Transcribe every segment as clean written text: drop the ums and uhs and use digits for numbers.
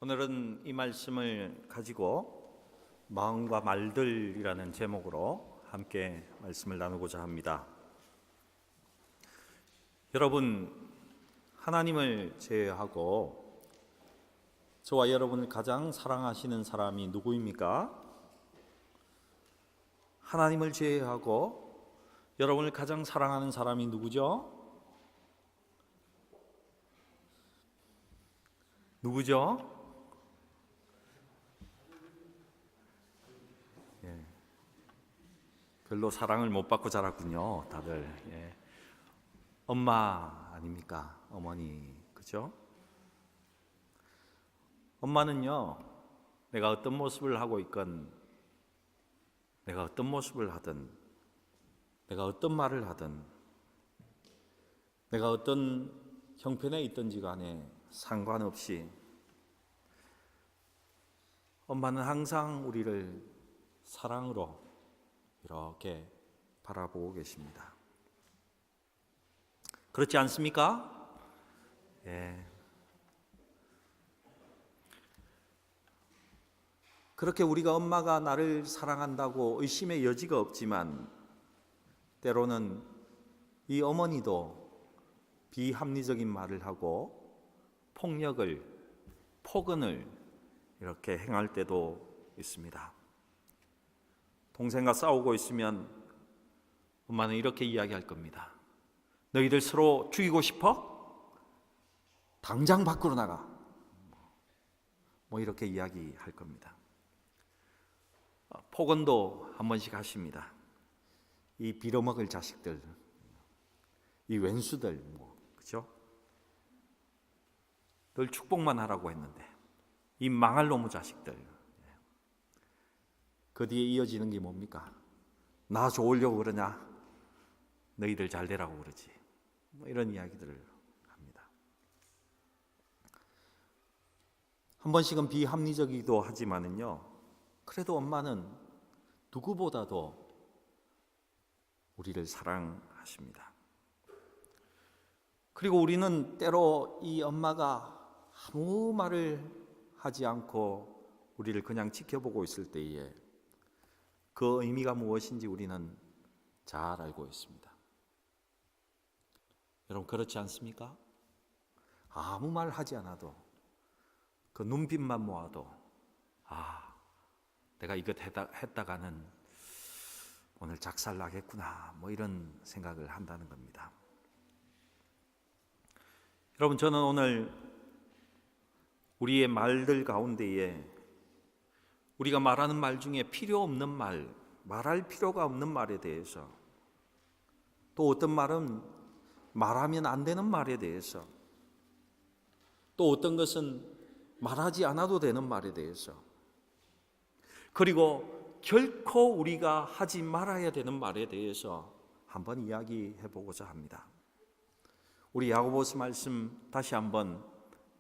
오늘은 이 말씀을 가지고 마음과 말들이라는 제목으로 함께 말씀을 나누고자 합니다. 여러분, 하나님을 제외하고 저와 여러분을 가장 사랑하시는 사람이 누구입니까? 하나님을 제외하고 여러분을 가장 사랑하는 사람이 누구죠? 누구죠? 별로 사랑을 못 받고 자랐군요, 다들. 엄마 아닙니까? 어머니, 그죠? 엄마는요, 내가 어떤 모습을 하고 있건, 내가 어떤 모습을 하든, 내가 어떤 말을 하든, 내가 어떤 형편에 있든지 간에 상관없이 엄마는 항상 우리를 사랑으로 이렇게 바라보고 계십니다. 그렇지 않습니까? 그렇게 우리가 엄마가 나를 사랑한다고 의심의 여지가 없지만 때로는 이 어머니도 비합리적인 말을 하고 폭력을, 폭언을 이렇게 행할 때도 있습니다. 동생과 싸우고 있으면 엄마는 이렇게 이야기할 겁니다. 너희들 서로 죽이고 싶어? 당장 밖으로 나가. 뭐 이렇게 이야기할 겁니다. 폭언도 한 번씩 하십니다. 이 빌어먹을 자식들, 이 왼수들, 그죠? 늘 축복만 하라고 했는데 이 망할 놈의 자식들. 그 뒤에 이어지는 게 뭡니까? 나 좋으려고 그러냐? 너희들 잘 되라고 그러지. 이런 이야기들을 합니다. 한 번씩은 비합리적이기도 하지만은요, 그래도 엄마는 누구보다도 우리를 사랑하십니다. 그리고 우리는 때로 이 엄마가 아무 말을 하지 않고 우리를 그냥 지켜보고 있을 때에 그 의미가 무엇인지 우리는 잘 알고 있습니다. 여러분, 그렇지 않습니까? 아무 말 하지 않아도 그 눈빛만 모아도 내가 이것 했다가는 오늘 작살 나겠구나, 이런 생각을 한다는 겁니다. 여러분, 저는 오늘 우리의 말들 가운데에 우리가 말하는 말 중에 필요 없는 말, 말할 필요가 없는 말에 대해서, 또 어떤 말은 말하면 안 되는 말에 대해서, 또 어떤 것은 말하지 않아도 되는 말에 대해서, 그리고 결코 우리가 하지 말아야 되는 말에 대해서 한번 이야기해 보고자 합니다. 우리 야고보서 말씀 다시 한번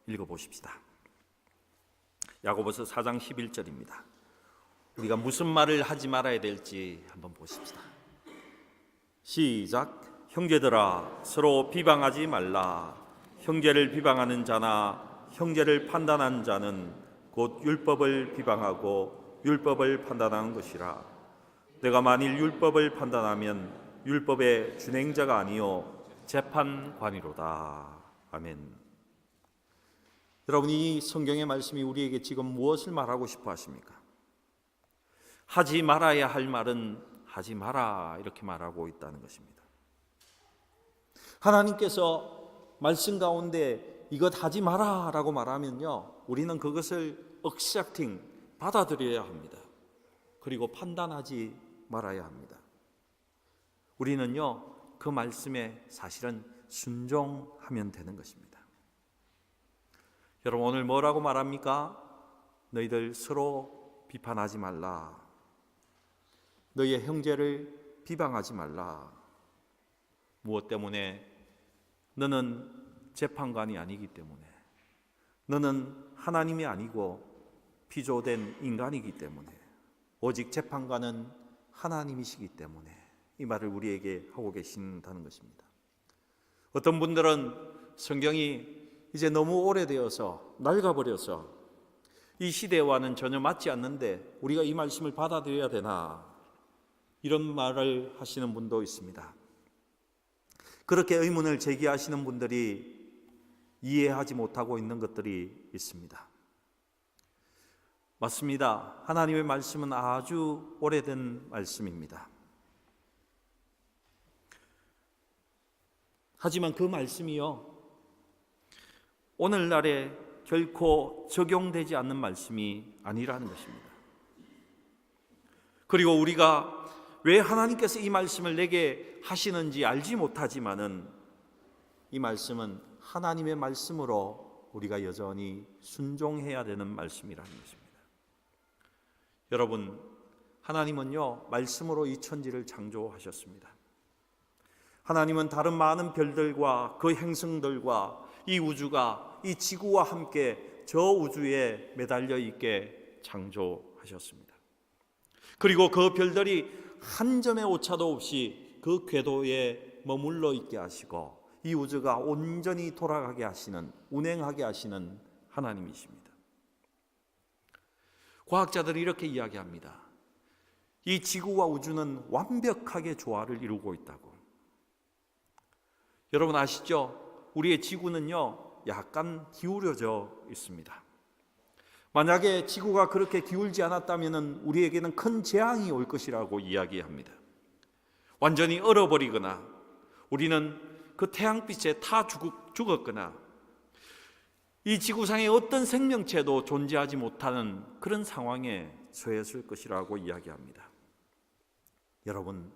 읽어보십시다. 야고보서 4장 11절입니다. 우리가 무슨 말을 하지 말아야 될지 한번 보십시다. 시작. 형제들아, 서로 비방하지 말라. 형제를 비방하는 자나 형제를 판단한 자는 곧 율법을 비방하고 율법을 판단하는 것이라. 내가 만일 율법을 판단하면 율법의 준행자가 아니요 재판관이로다. 아멘. 여러분, 이 성경의 말씀이 우리에게 지금 무엇을 말하고 싶어 하십니까? 하지 말아야 할 말은 하지 마라, 이렇게 말하고 있다는 것입니다. 하나님께서 말씀 가운데 이것 하지 마라 라고 말하면요, 우리는 그것을 accepting, 받아들여야 합니다. 그리고 판단하지 말아야 합니다. 우리는요, 그 말씀에 사실은 순종하면 되는 것입니다. 여러분, 오늘 뭐라고 말합니까? 너희들 서로 비판하지 말라. 너희의 형제를 비방하지 말라. 무엇 때문에? 너는 재판관이 아니기 때문에, 너는 하나님이 아니고 피조된 인간이기 때문에, 오직 재판관은 하나님이시기 때문에 이 말을 우리에게 하고 계신다는 것입니다. 어떤 분들은 성경이 이제 너무 오래되어서 낡아버려서 이 시대와는 전혀 맞지 않는데 우리가 이 말씀을 받아들여야 되나? 이런 말을 하시는 분도 있습니다. 그렇게 의문을 제기하시는 분들이 이해하지 못하고 있는 것들이 있습니다. 맞습니다. 하나님의 말씀은 아주 오래된 말씀입니다. 하지만 그 말씀이요, 오늘날에 결코 적용되지 않는 말씀이 아니라는 것입니다. 그리고 우리가 왜 하나님께서 이 말씀을 내게 하시는지 알지 못하지만은 이 말씀은 하나님의 말씀으로 우리가 여전히 순종해야 되는 말씀이라는 것입니다. 여러분, 하나님은요, 말씀으로 이 천지를 창조하셨습니다. 하나님은 다른 많은 별들과 그 행성들과 이 우주가 이 지구와 함께 저 우주에 매달려 있게 창조하셨습니다. 그리고 그 별들이 한 점의 오차도 없이 그 궤도에 머물러 있게 하시고 이 우주가 온전히 돌아가게 하시는, 운행하게 하시는 하나님이십니다. 과학자들이 이렇게 이야기합니다. 이 지구와 우주는 완벽하게 조화를 이루고 있다고. 여러분 아시죠? 우리의 지구는요, 약간 기울어져 있습니다. 만약에 지구가 그렇게 기울지 않았다면 우리에게는 큰 재앙이 올 것이라고 이야기합니다. 완전히 얼어버리거나 우리는 그 태양빛에 타 죽었거나 이 지구상에 어떤 생명체도 존재하지 못하는 그런 상황에 처했을 것이라고 이야기합니다. 여러분,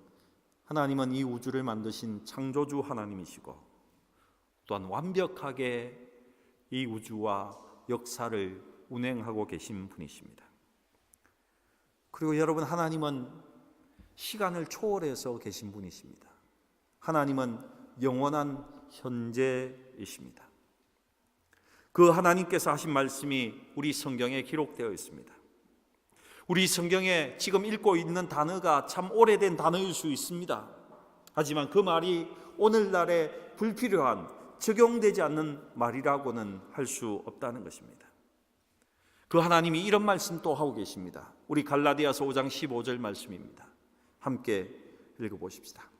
하나님은 이 우주를 만드신 창조주 하나님이시고 또한 완벽하게 이 우주와 역사를 운행하고 계신 분이십니다. 그리고 여러분, 하나님은 시간을 초월해서 계신 분이십니다. 하나님은 영원한 현재이십니다. 그 하나님께서 하신 말씀이 우리 성경에 기록되어 있습니다. 우리 성경에 지금 읽고 있는 단어가 참 오래된 단어일 수 있습니다. 하지만 그 말이 오늘날에 불필요한, 적용되지 않는 말이라고는 할 수 없다는 것입니다. 그 하나님이 이런 말씀 또 하고 계십니다. 우리 갈라디아서 5장 15절 말씀입니다. 함께 읽어보십시다.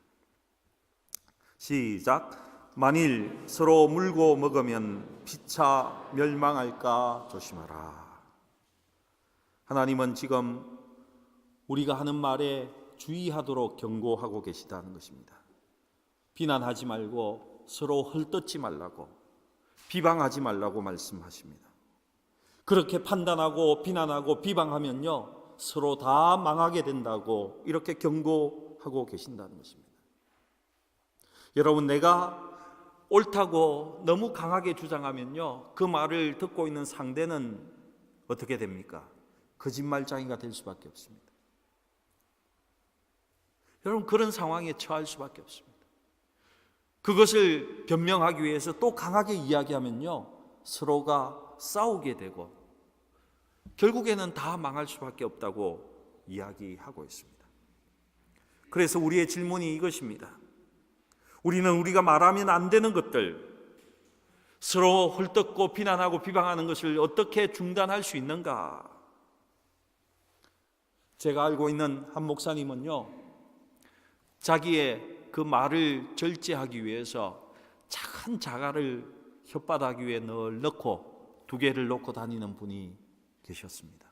시작. 만일 서로 물고 먹으면 피차 멸망할까 조심하라. 하나님은 지금 우리가 하는 말에 주의하도록 경고하고 계시다는 것입니다. 비난하지 말고 서로 헐뜯지 말라고, 비방하지 말라고 말씀하십니다. 그렇게 판단하고 비난하고 비방하면요, 서로 다 망하게 된다고 이렇게 경고하고 계신다는 것입니다. 여러분, 내가 옳다고 너무 강하게 주장하면요, 그 말을 듣고 있는 상대는 어떻게 됩니까? 거짓말쟁이가 될 수밖에 없습니다. 여러분, 그런 상황에 처할 수밖에 없습니다. 그것을 변명하기 위해서 또 강하게 이야기하면요, 서로가 싸우게 되고 결국에는 다 망할 수밖에 없다고 이야기하고 있습니다. 그래서 우리의 질문이 이것입니다. 우리는 우리가 말하면 안 되는 것들, 서로 헐뜯고 비난하고 비방하는 것을 어떻게 중단할 수 있는가? 제가 알고 있는 한 목사님은요, 자기의 그 말을 절제하기 위해서 작은 자갈을 혓바닥 위에 늘 넣고 2개를 놓고 다니는 분이 계셨습니다.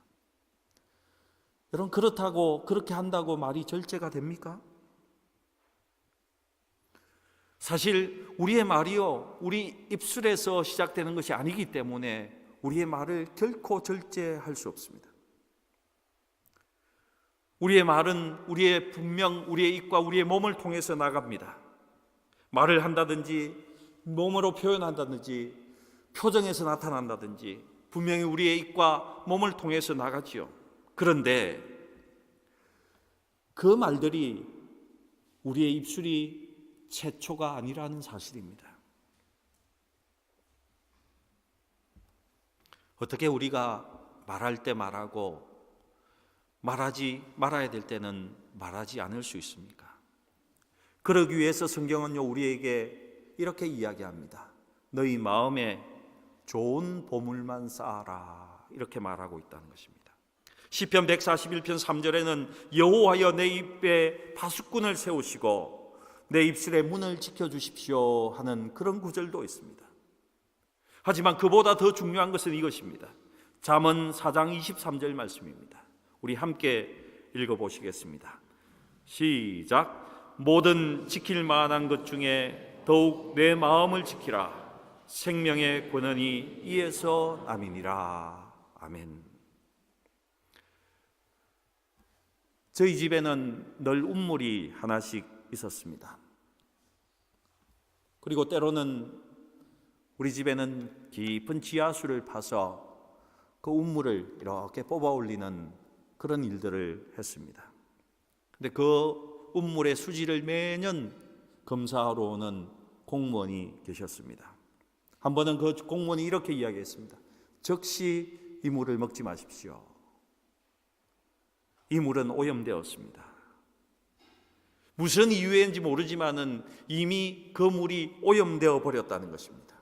여러분, 그렇다고 그렇게 한다고 말이 절제가 됩니까? 사실 우리의 말이요, 우리 입술에서 시작되는 것이 아니기 때문에 우리의 말을 결코 절제할 수 없습니다. 우리의 말은 우리의 분명, 우리의 입과 우리의 몸을 통해서 나갑니다. 말을 한다든지 몸으로 표현한다든지 표정에서 나타난다든지 분명히 우리의 입과 몸을 통해서 나가지요. 그런데 그 말들이 우리의 입술이 최초가 아니라는 사실입니다. 어떻게 우리가 말할 때 말하고 말하지 말아야 될 때는 말하지 않을 수 있습니까? 그러기 위해서 성경은요, 우리에게 이렇게 이야기합니다. 너희 마음에 좋은 보물만 쌓아라. 이렇게 말하고 있다는 것입니다. 시편 141편 3절에는 여호와여 내 입에 파수꾼을 세우시고 내 입술의 문을 지켜주십시오 하는 그런 구절도 있습니다. 하지만 그보다 더 중요한 것은 이것입니다. 잠언 4장 23절 말씀입니다. 우리 함께 읽어보시겠습니다. 시작. 모든 지킬 만한 것 중에 더욱 내 마음을 지키라. 생명의 권한이 이에서 남이니라. 아멘. 저희 집에는 늘 운물이 하나씩 있었습니다. 그리고 때로는 우리 집에는 깊은 지하수를 파서 그 운물을 이렇게 뽑아 올리는 그런 일들을 했습니다. 근데 그 운물의 수질을 매년 검사하러 오는 공무원이 계셨습니다. 한 번은 그 공무원이 이렇게 이야기했습니다. 즉시 이 물을 먹지 마십시오. 이 물은 오염되었습니다. 무슨 이유인지 모르지만은 이미 그 물이 오염되어 버렸다는 것입니다.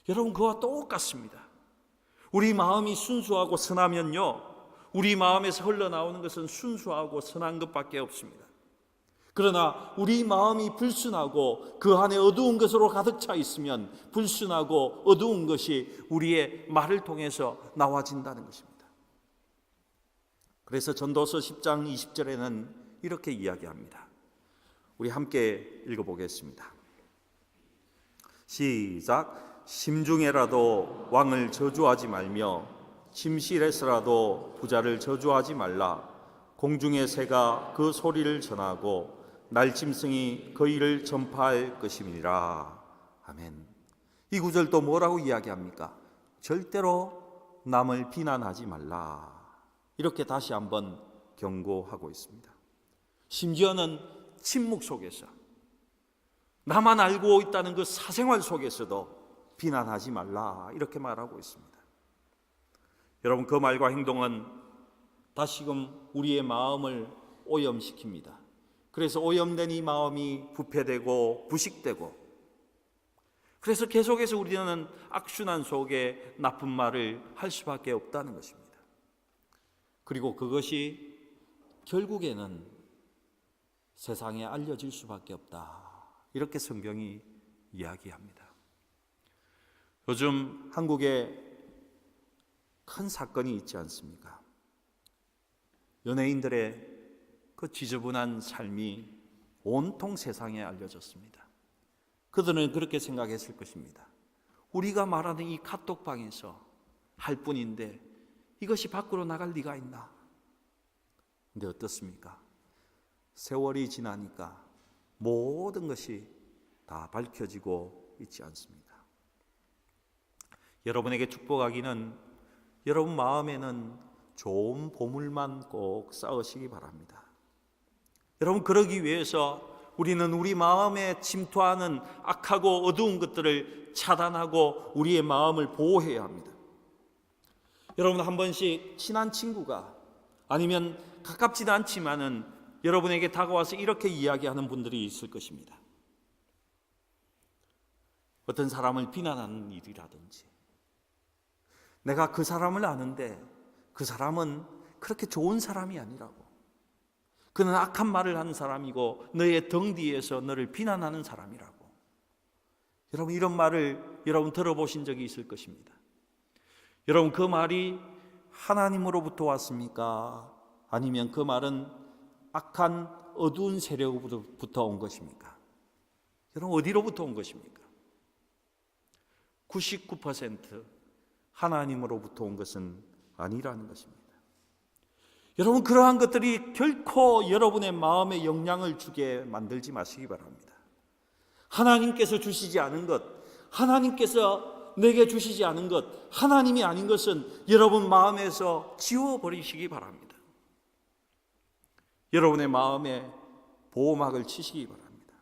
여러분, 그와 똑같습니다. 우리 마음이 순수하고 선하면요, 우리 마음에서 흘러나오는 것은 순수하고 선한 것밖에 없습니다. 그러나 우리 마음이 불순하고 그 안에 어두운 것으로 가득 차 있으면 불순하고 어두운 것이 우리의 말을 통해서 나와진다는 것입니다. 그래서 전도서 10장 20절에는 이렇게 이야기합니다. 우리 함께 읽어보겠습니다. 시작. 심중에라도 왕을 저주하지 말며 침실에서라도 부자를 저주하지 말라. 공중의 새가 그 소리를 전하고 날짐승이 그 일을 전파할 것임이니라. 아멘. 이 구절 또 뭐라고 이야기합니까? 절대로 남을 비난하지 말라. 이렇게 다시 한번 경고하고 있습니다. 심지어는 침묵 속에서, 나만 알고 있다는 그 사생활 속에서도 비난하지 말라, 이렇게 말하고 있습니다. 여러분, 그 말과 행동은 다시금 우리의 마음을 오염시킵니다. 그래서 오염된 이 마음이 부패되고 부식되고, 그래서 계속해서 우리는 악순환 속에 나쁜 말을 할 수밖에 없다는 것입니다. 그리고 그것이 결국에는 세상에 알려질 수밖에 없다, 이렇게 성경이 이야기합니다. 요즘 한국에 큰 사건이 있지 않습니까? 연예인들의 그 지저분한 삶이 온통 세상에 알려졌습니다. 그들은 그렇게 생각했을 것입니다. 우리가 말하는 이 카톡방에서 할 뿐인데 이것이 밖으로 나갈 리가 있나? 근데 어떻습니까? 세월이 지나니까 모든 것이 다 밝혀지고 있지 않습니다. 여러분에게 축복하기는 여러분 마음에는 좋은 보물만 꼭 쌓으시기 바랍니다. 여러분, 그러기 위해서 우리는 우리 마음에 침투하는 악하고 어두운 것들을 차단하고 우리의 마음을 보호해야 합니다. 여러분, 한 번씩 친한 친구가, 아니면 가깝지도 않지만은 여러분에게 다가와서 이렇게 이야기하는 분들이 있을 것입니다. 어떤 사람을 비난하는 일이라든지, 내가 그 사람을 아는데 그 사람은 그렇게 좋은 사람이 아니라고, 그는 악한 말을 하는 사람이고 너의 등 뒤에서 너를 비난하는 사람이라고. 여러분, 이런 말을 여러분 들어보신 적이 있을 것입니다. 여러분, 그 말이 하나님으로부터 왔습니까? 아니면 그 말은 악한 어두운 세력으로부터 온 것입니까? 여러분, 어디로부터 온 것입니까? 99% 하나님으로부터 온 것은 아니라는 것입니다. 여러분, 그러한 것들이 결코 여러분의 마음에 영향을 주게 만들지 마시기 바랍니다. 하나님께서 주시지 않은 것, 하나님께서 내게 주시지 않은 것, 하나님이 아닌 것은 여러분 마음에서 지워버리시기 바랍니다. 여러분의 마음에 보호막을 치시기 바랍니다.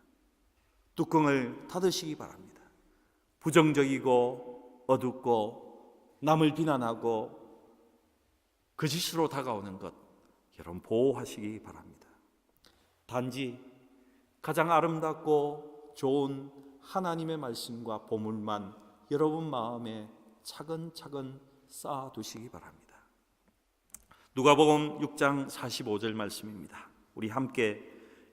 뚜껑을 닫으시기 바랍니다. 부정적이고 어둡고 남을 비난하고 거짓으로 다가오는 것, 여러분 보호하시기 바랍니다. 단지 가장 아름답고 좋은 하나님의 말씀과 보물만 여러분 마음에 차근차근 쌓아두시기 바랍니다. 누가복음 6장 45절 말씀입니다. 우리 함께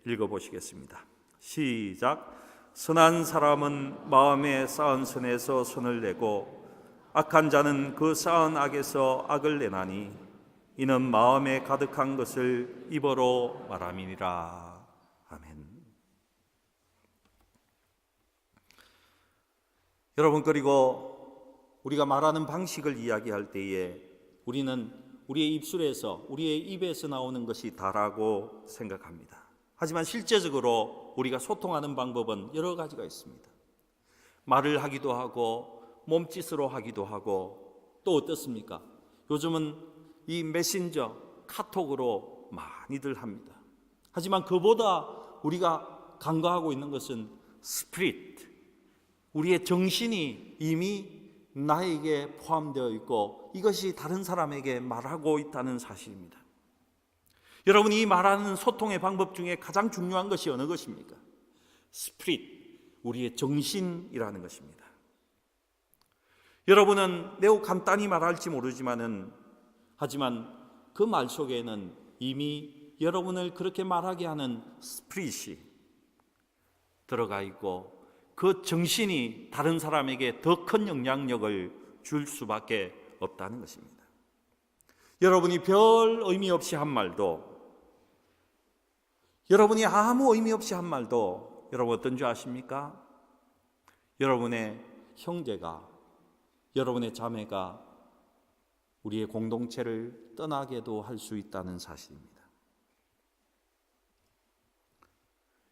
읽어보시겠습니다. 시작. 선한 사람은 마음에 쌓은 선에서 선을 내고 악한 자는 그 쌓은 악에서 악을 내나니 이는 마음에 가득한 것을 입으로 말함이니라. 아멘. 여러분, 그리고 우리가 말하는 방식을 이야기할 때에 우리는 우리의 입술에서, 우리의 입에서 나오는 것이 다라고 생각합니다. 하지만 실제적으로 우리가 소통하는 방법은 여러 가지가 있습니다. 말을 하기도 하고 몸짓으로 하기도 하고 또 어떻습니까? 요즘은 이 메신저, 카톡으로 많이들 합니다. 하지만 그보다 우리가 간과하고 있는 것은 스피릿, 우리의 정신이 이미 나에게 포함되어 있고 이것이 다른 사람에게 말하고 있다는 사실입니다. 여러분, 이 말하는 소통의 방법 중에 가장 중요한 것이 어느 것입니까? 스피릿, 우리의 정신이라는 것입니다. 여러분은 매우 간단히 말할지 모르지만은 하지만 그 말 속에는 이미 여러분을 그렇게 말하게 하는 스피릿이 들어가 있고 그 정신이 다른 사람에게 더 큰 영향력을 줄 수밖에 없다는 것입니다. 여러분이 별 의미 없이 한 말도, 여러분이 아무 의미 없이 한 말도 여러분 어떤 줄 아십니까? 여러분의 형제가, 여러분의 자매가 우리의 공동체를 떠나게도 할 수 있다는 사실입니다.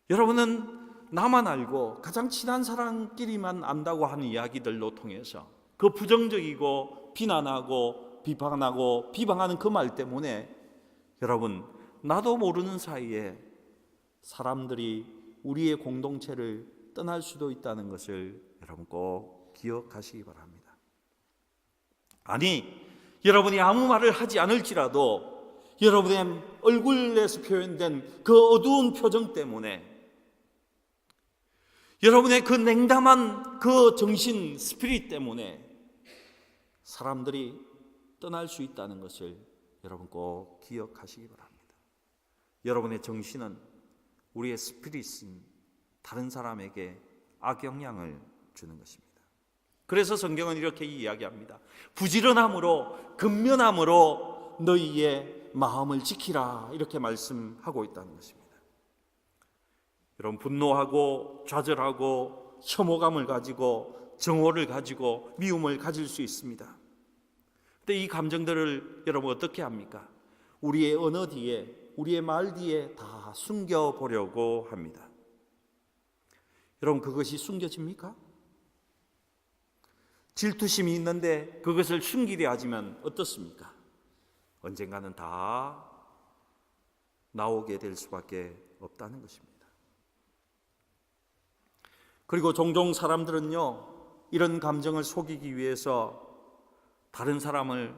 여러분은 나만 알고 가장 친한 사람끼리만 안다고 하는 이야기들로 통해서 그 부정적이고 비난하고 비판하고 비방하는 그 말 때문에 여러분, 나도 모르는 사이에 사람들이 우리의 공동체를 떠날 수도 있다는 것을 여러분 꼭 기억하시기 바랍니다. 아니, 여러분이 아무 말을 하지 않을지라도 여러분의 얼굴에서 표현된 그 어두운 표정 때문에, 여러분의 그 냉담한 그 정신, 스피릿 때문에 사람들이 떠날 수 있다는 것을 여러분 꼭 기억하시기 바랍니다. 여러분의 정신은, 우리의 스피릿은 다른 사람에게 악영향을 주는 것입니다. 그래서 성경은 이렇게 이야기합니다. 부지런함으로, 근면함으로 너희의 마음을 지키라, 이렇게 말씀하고 있다는 것입니다. 여러분, 분노하고 좌절하고 혐오감을 가지고 정오를 가지고 미움을 가질 수 있습니다. 그런데 이 감정들을 여러분 어떻게 합니까? 우리의 언어 뒤에, 우리의 말 뒤에 다 숨겨보려고 합니다. 여러분, 그것이 숨겨집니까? 질투심이 있는데 그것을 숨기려 하지만 어떻습니까? 언젠가는 다 나오게 될 수밖에 없다는 것입니다. 그리고 종종 사람들은요, 이런 감정을 속이기 위해서 다른 사람을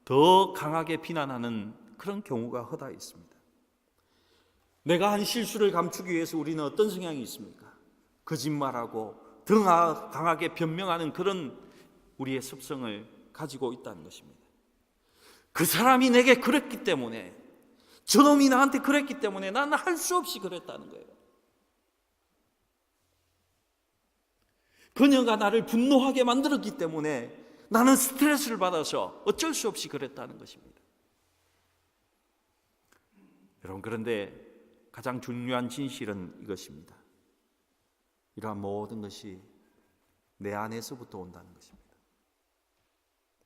더 강하게 비난하는 그런 경우가 허다 있습니다. 내가 한 실수를 감추기 위해서 우리는 어떤 성향이 있습니까? 거짓말하고 더 강하게 변명하는 그런 우리의 습성을 가지고 있다는 것입니다. 그 사람이 내게 그랬기 때문에, 저놈이 나한테 그랬기 때문에 나는 할 수 없이 그랬다는 거예요. 그녀가 나를 분노하게 만들었기 때문에 나는 스트레스를 받아서 어쩔 수 없이 그랬다는 것입니다. 여러분, 그런데 가장 중요한 진실은 이것입니다. 이러한 모든 것이 내 안에서부터 온다는 것입니다.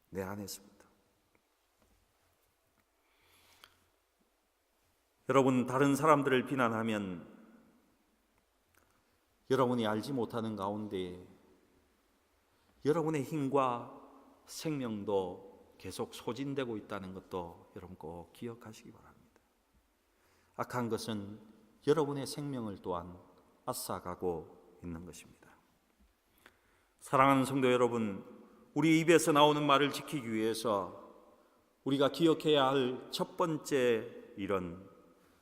내 안에서부터. 여러분, 다른 사람들을 비난하면 여러분이 알지 못하는 가운데 여러분의 힘과 생명도 계속 소진되고 있다는 것도 여러분 꼭 기억하시기 바랍니다. 악한 것은 여러분의 생명을 또한 앗아가고 있는 것입니다. 사랑하는 성도 여러분, 우리 입에서 나오는 말을 지키기 위해서 우리가 기억해야 할 첫 번째 일은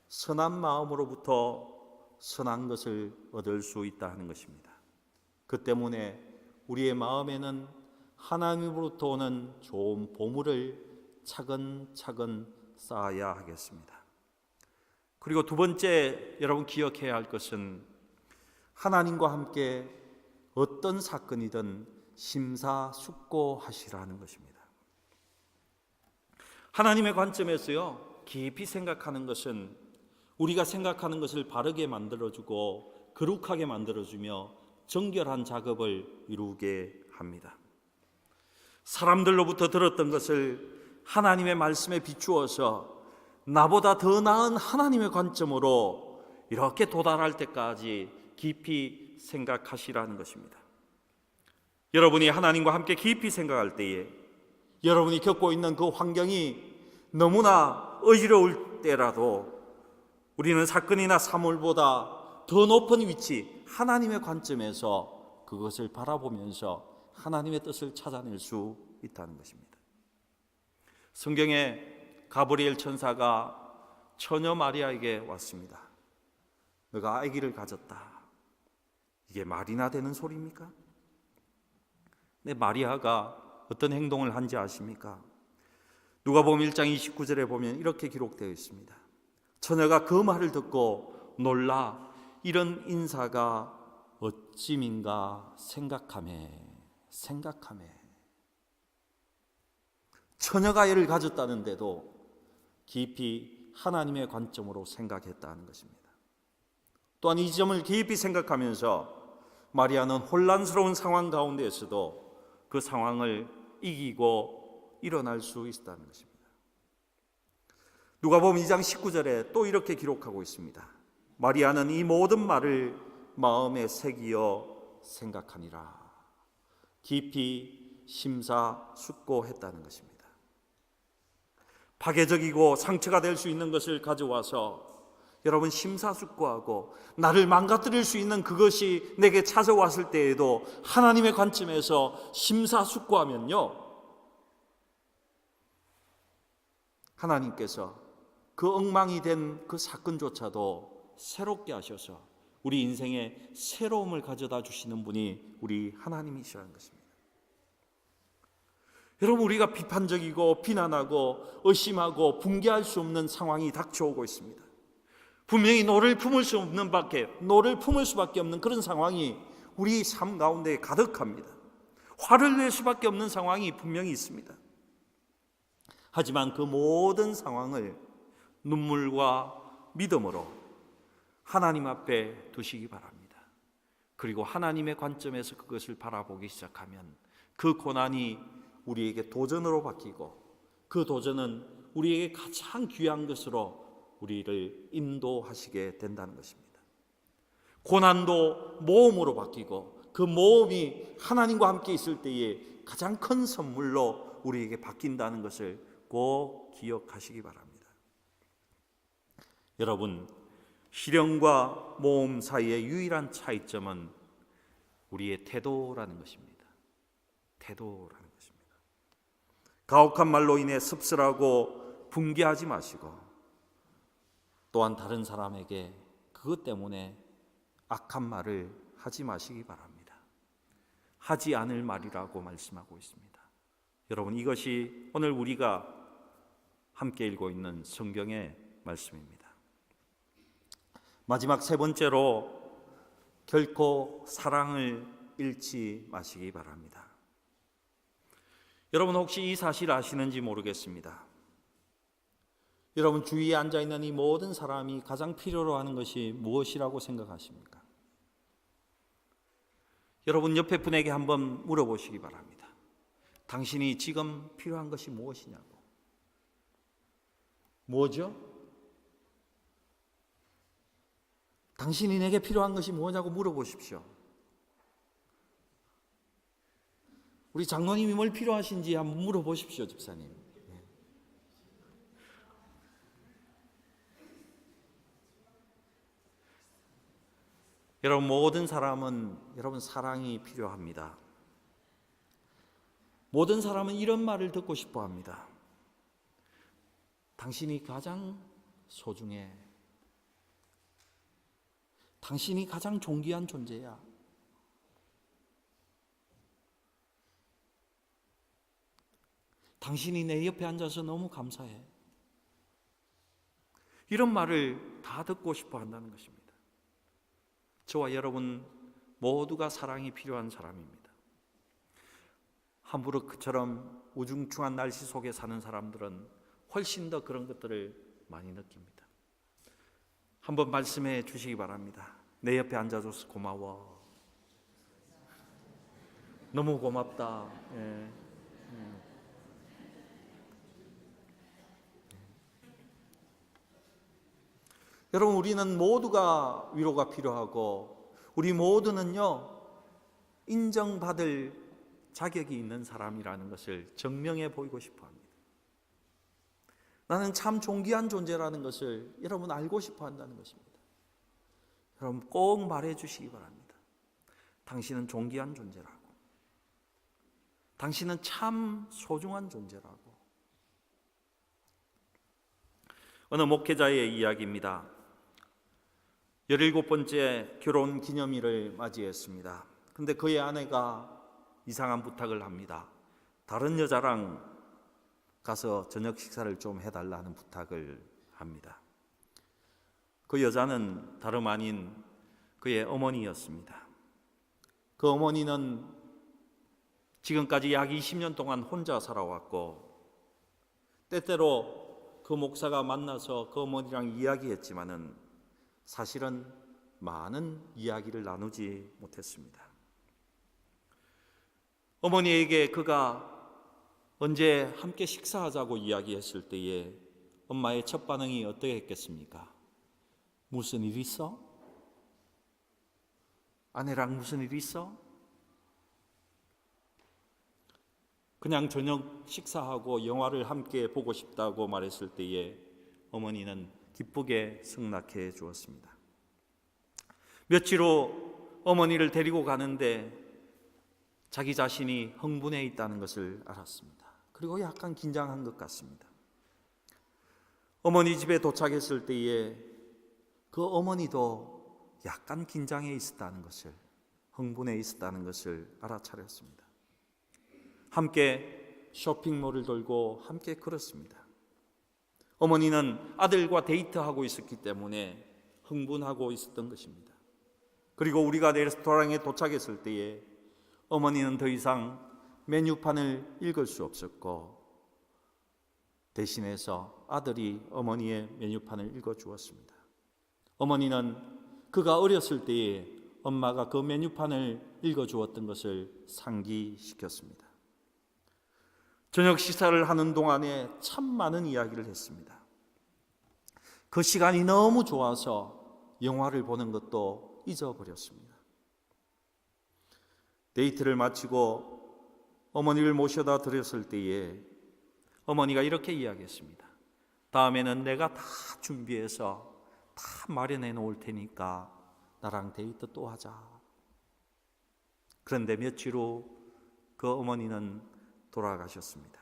선한 마음으로부터 선한 것을 얻을 수 있다 하는 것입니다. 그 때문에 우리의 마음에는 하나님으로부터 오는 좋은 보물을 차근차근 쌓아야 하겠습니다. 그리고 두 번째 여러분 기억해야 할 것은 하나님과 함께 어떤 사건이든 심사숙고하시라는 것입니다. 하나님의 관점에서요, 깊이 생각하는 것은 우리가 생각하는 것을 바르게 만들어주고 거룩하게 만들어주며 정결한 작업을 이루게 합니다. 사람들로부터 들었던 것을 하나님의 말씀에 비추어서 나보다 더 나은 하나님의 관점으로 이렇게 도달할 때까지 깊이 생각하시라는 것입니다. 여러분이 하나님과 함께 깊이 생각할 때에 여러분이 겪고 있는 그 환경이 너무나 어지러울 때라도 우리는 사건이나 사물보다 더 높은 위치, 하나님의 관점에서 그것을 바라보면서 하나님의 뜻을 찾아낼 수 있다는 것입니다. 성경에 가브리엘 천사가 처녀 마리아에게 왔습니다. 너가 아기를 가졌다. 이게 말이나 되는 소리입니까? 근데 마리아가 어떤 행동을 한지 아십니까? 누가복음 1장 29절에 보면 이렇게 기록되어 있습니다. 처녀가 그 말을 듣고 놀라 이런 인사가 어찌민가 생각하매. 처녀가 애를 가졌다는데도 깊이 하나님의 관점으로 생각했다는 것입니다. 또한 이 점을 깊이 생각하면서 마리아는 혼란스러운 상황 가운데에서도 그 상황을 이기고 일어날 수 있다는 것입니다. 누가복음 2장 19절에 또 이렇게 기록하고 있습니다. 마리아는 이 모든 말을 마음에 새기어 생각하니라. 깊이 심사숙고했다는 것입니다. 파괴적이고 상처가 될 수 있는 것을 가져와서 여러분 심사숙고하고 나를 망가뜨릴 수 있는 그것이 내게 찾아왔을 때에도 하나님의 관점에서 심사숙고하면요, 하나님께서 그 엉망이 된 그 사건조차도 새롭게 하셔서 우리 인생에 새로움을 가져다 주시는 분이 우리 하나님이시라는 것입니다. 여러분, 우리가 비판적이고 비난하고 의심하고 붕괴할 수 없는 상황이 닥쳐오고 있습니다. 분명히 노를 품을 수밖에 없는 그런 상황이 우리 삶 가운데 가득합니다. 화를 낼 수밖에 없는 상황이 분명히 있습니다. 하지만 그 모든 상황을 눈물과 믿음으로 하나님 앞에 두시기 바랍니다. 그리고 하나님의 관점에서 그것을 바라보기 시작하면 그 고난이 우리에게 도전으로 바뀌고 그 도전은 우리에게 가장 귀한 것으로 우리를 인도하시게 된다는 것입니다. 고난도 모험으로 바뀌고 그 모험이 하나님과 함께 있을 때에 가장 큰 선물로 우리에게 바뀐다는 것을 꼭 기억하시기 바랍니다. 여러분, 실현과 모험 사이의 유일한 차이점은 우리의 태도라는 것입니다. 태도라는 것입니다. 가혹한 말로 인해 씁쓸하고 붕괴하지 마시고 또한 다른 사람에게 그것 때문에 악한 말을 하지 마시기 바랍니다. 하지 않을 말이라고 말씀하고 있습니다. 여러분, 이것이 오늘 우리가 함께 읽고 있는 성경의 말씀입니다. 마지막 세 번째로 결코 사랑을 잃지 마시기 바랍니다. 여러분, 혹시 이 사실 아시는지 모르겠습니다. 여러분, 주위에 앉아있는 이 모든 사람이 가장 필요로 하는 것이 무엇이라고 생각하십니까? 여러분, 옆에 분에게 한번 물어보시기 바랍니다. 당신이 지금 필요한 것이 무엇이냐고. 뭐죠? 당신이 내게 필요한 것이 뭐냐고 물어보십시오. 우리 장로님이 뭘 필요하신지 한번 물어보십시오, 집사님. 여러분, 모든 사람은 여러분 사랑이 필요합니다. 모든 사람은 이런 말을 듣고 싶어 합니다. 당신이 가장 소중해. 당신이 가장 존귀한 존재야. 당신이 내 옆에 앉아서 너무 감사해. 이런 말을 다 듣고 싶어 한다는 것입니다. 저와 여러분 모두가 사랑이 필요한 사람입니다. 함부르크처럼 우중충한 날씨 속에 사는 사람들은 훨씬 더 그런 것들을 많이 느낍니다. 한번 말씀해 주시기 바랍니다. 내 옆에 앉아줘서 고마워. 너무 고맙다. 예. 여러분, 우리는 모두가 위로가 필요하고 우리 모두는요 인정받을 자격이 있는 사람이라는 것을 증명해 보이고 싶어 합니다. 나는 참 존귀한 존재라는 것을 여러분 알고 싶어 한다는 것입니다. 여러분 꼭 말해 주시기 바랍니다. 당신은 존귀한 존재라고. 당신은 참 소중한 존재라고. 어느 목회자의 이야기입니다. 17번째 결혼 기념일을 맞이했습니다. 근데 그의 아내가 이상한 부탁을 합니다. 다른 여자랑 가서 저녁 식사를 좀 해달라는 부탁을 합니다. 그 여자는 다름 아닌 그의 어머니였습니다. 그 어머니는 지금까지 약 20년 동안 혼자 살아왔고 때때로 그 목사가 만나서 그 어머니랑 이야기했지만은 사실은 많은 이야기를 나누지 못했습니다. 어머니에게 그가 언제 함께 식사하자고 이야기했을 때에 엄마의 첫 반응이 어떻게 했겠습니까? 무슨 일 있어? 아내랑 무슨 일 있어? 그냥 저녁 식사하고 영화를 함께 보고 싶다고 말했을 때에 어머니는 기쁘게 승낙해 주었습니다. 며칠 후 어머니를 데리고 가는데 자기 자신이 흥분해 있다는 것을 알았습니다. 그리고 약간 긴장한 것 같습니다. 어머니 집에 도착했을 때에 그 어머니도 약간 긴장해 있었다는 것을, 흥분해 있었다는 것을 알아차렸습니다. 함께 쇼핑몰을 돌고 함께 걸었습니다. 어머니는 아들과 데이트하고 있었기 때문에 흥분하고 있었던 것입니다. 그리고 우리가 레스토랑에 도착했을 때에 어머니는 더 이상 메뉴판을 읽을 수 없었고 대신해서 아들이 어머니의 메뉴판을 읽어주었습니다. 어머니는 그가 어렸을 때에 엄마가 그 메뉴판을 읽어주었던 것을 상기시켰습니다. 저녁 식사를 하는 동안에 참 많은 이야기를 했습니다. 그 시간이 너무 좋아서 영화를 보는 것도 잊어버렸습니다. 데이트를 마치고 어머니를 모셔다 드렸을 때에 어머니가 이렇게 이야기했습니다. 다음에는 내가 다 준비해서 다 마련해 놓을 테니까 나랑 데이트 또 하자. 그런데 며칠 후 그 어머니는 돌아가셨습니다.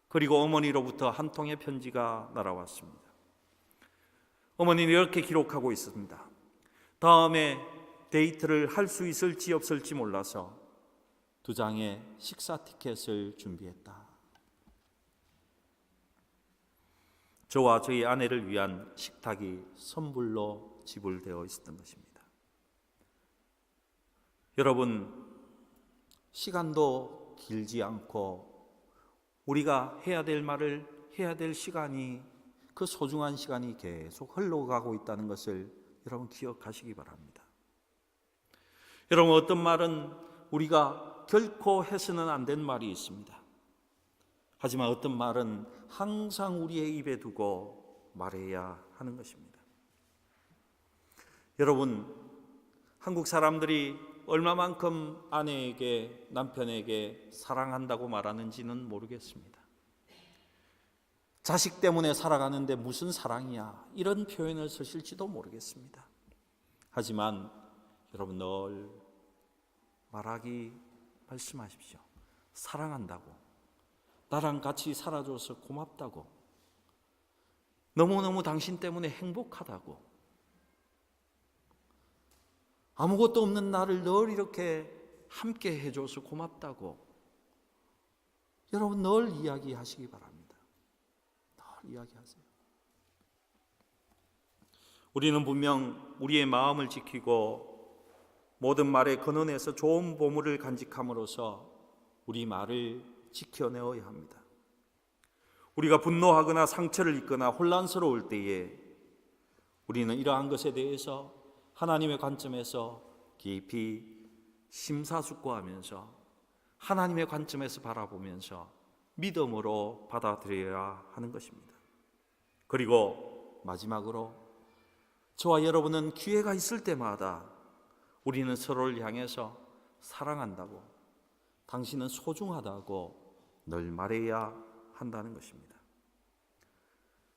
그리고 어머니로부터 한 통의 편지가 날아왔습니다. 어머니는 이렇게 기록하고 있습니다. 다음에 데이트를 할 수 있을지 없을지 몰라서 2장의 식사 티켓을 준비했다. 저와 저희 아내를 위한 식탁이 선불로 지불되어 있었던 것입니다. 여러분, 시간도 길지 않고 우리가 해야 될 말을 해야 될 시간이, 그 소중한 시간이 계속 흘러가고 있다는 것을 여러분 기억하시기 바랍니다. 여러분, 어떤 말은 우리가 결코 해서는 안 된 말이 있습니다. 하지만 어떤 말은 항상 우리의 입에 두고 말해야 하는 것입니다. 여러분, 한국 사람들이 얼마만큼 아내에게, 남편에게 사랑한다고 말하는지는 모르겠습니다. 자식 때문에 살아가는데 무슨 사랑이야, 이런 표현을 쓰실지도 모르겠습니다. 하지만 여러분 늘 말씀하십시오. 사랑한다고, 나랑 같이 살아줘서 고맙다고, 너무너무 당신 때문에 행복하다고, 아무것도 없는 나를 늘 이렇게 함께 해줘서 고맙다고, 여러분 늘 이야기하시기 바랍니다. 늘 이야기하세요. 우리는 분명 우리의 마음을 지키고 모든 말에 근원에서 좋은 보물을 간직함으로써 우리 말을 지켜내어야 합니다. 우리가 분노하거나 상처를 입거나 혼란스러울 때에 우리는 이러한 것에 대해서 하나님의 관점에서 깊이 심사숙고하면서 하나님의 관점에서 바라보면서 믿음으로 받아들여야 하는 것입니다. 그리고 마지막으로 저와 여러분은 기회가 있을 때마다 우리는 서로를 향해서 사랑한다고, 당신은 소중하다고 늘 말해야 한다는 것입니다.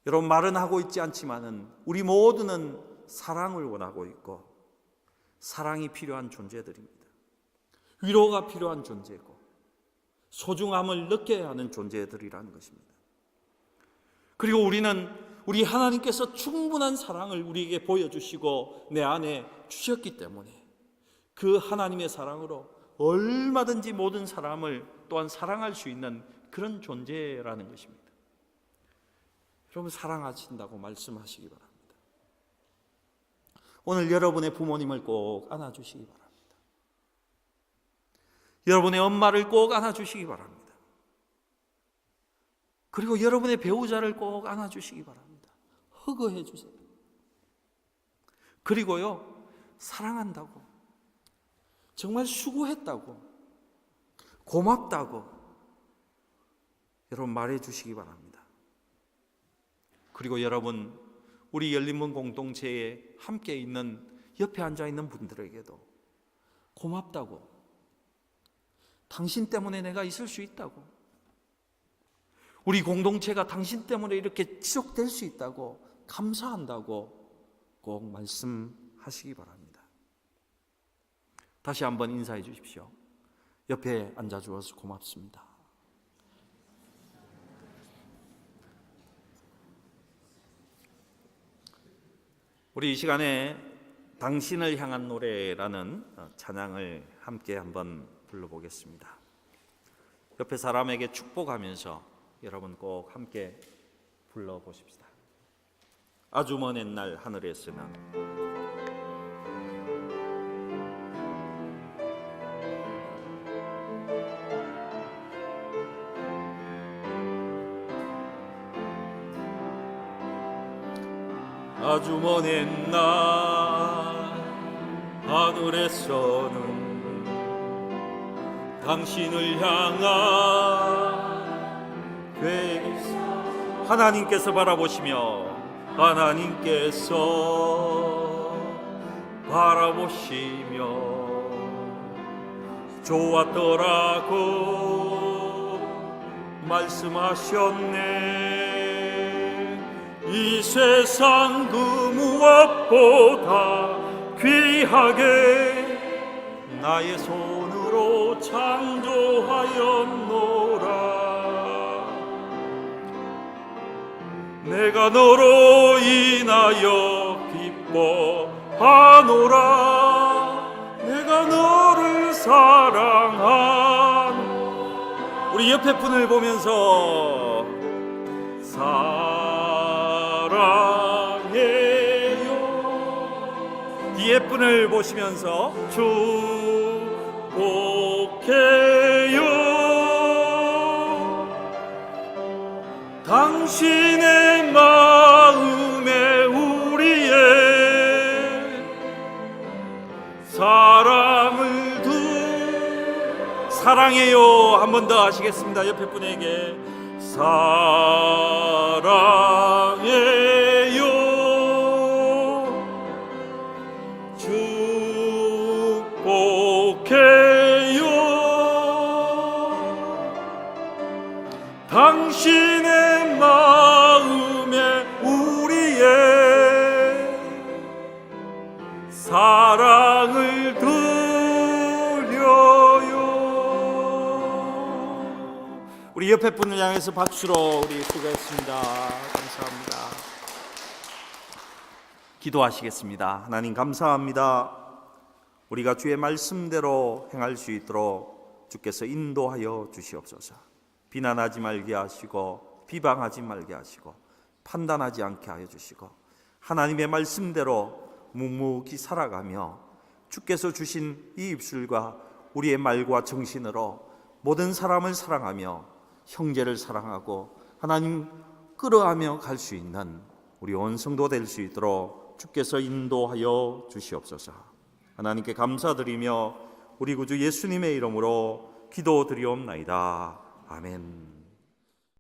여러분, 말은 하고 있지 않지만은 우리 모두는 사랑을 원하고 있고 사랑이 필요한 존재들입니다. 위로가 필요한 존재고 소중함을 느껴야 하는 존재들이라는 것입니다. 그리고 우리 하나님께서 충분한 사랑을 우리에게 보여주시고 내 안에 주셨기 때문에 그 하나님의 사랑으로 얼마든지 모든 사람을 또한 사랑할 수 있는 그런 존재라는 것입니다. 여러분, 사랑하신다고 말씀하시기 바랍니다. 오늘 여러분의 부모님을 꼭 안아주시기 바랍니다. 여러분의 엄마를 꼭 안아주시기 바랍니다. 그리고 여러분의 배우자를 꼭 안아주시기 바랍니다. 허그해 주세요. 그리고요, 사랑한다고, 정말 수고했다고, 고맙다고 여러분 말해 주시기 바랍니다. 그리고 여러분, 우리 열린문 공동체에 함께 있는 옆에 앉아 있는 분들에게도 고맙다고, 당신 때문에 내가 있을 수 있다고, 우리 공동체가 당신 때문에 이렇게 지속될 수 있다고 감사한다고 꼭 말씀하시기 바랍니다. 다시 한번 인사해 주십시오. 옆에 앉아 주어서 고맙습니다. 우리 이 시간에 당신을 향한 노래라는 찬양을 함께 한번 불러보겠습니다. 옆에 사람에게 축복하면서 여러분 꼭 함께 불러보십시다. 아주 먼 옛날 하늘에서는 아주 먼 옛날 하늘에서는 당신을 향한 계획이 있어. 하나님께서 바라보시며 하나님께서 바라보시며 좋았더라고 말씀하셨네. 이 세상 그 무엇보다 귀하게 나의 손으로 창조하였노라. 내가 너로 인하여 기뻐하노라. 내가 너를 사랑한. 우리 옆에 분을 보면서 사랑해요. 뒤에 분을 보시면서 축복해요. 당신의 마음에 우리의 사랑을 사랑해요. 한 번 더 하시겠습니다. 옆에 분에게 사랑해요. 축복해요. 당신의 마음에 우리의 사랑을 우리 옆에 분을 향해서 박수로 우리 수고했습니다. 감사합니다. 기도하시겠습니다. 하나님 감사합니다. 우리가 주의 말씀대로 행할 수 있도록 주께서 인도하여 주시옵소서. 비난하지 말게 하시고 비방하지 말게 하시고 판단하지 않게 하여 주시고 하나님의 말씀대로 묵묵히 살아가며 주께서 주신 이 입술과 우리의 말과 정신으로 모든 사람을 사랑하며 형제를 사랑하고 하나님 끌어가며 갈 수 있는 우리 온 성도 될 수 있도록 주께서 인도하여 주시옵소서. 하나님께 감사드리며 우리 구주 예수님의 이름으로 기도드리옵나이다. 아멘.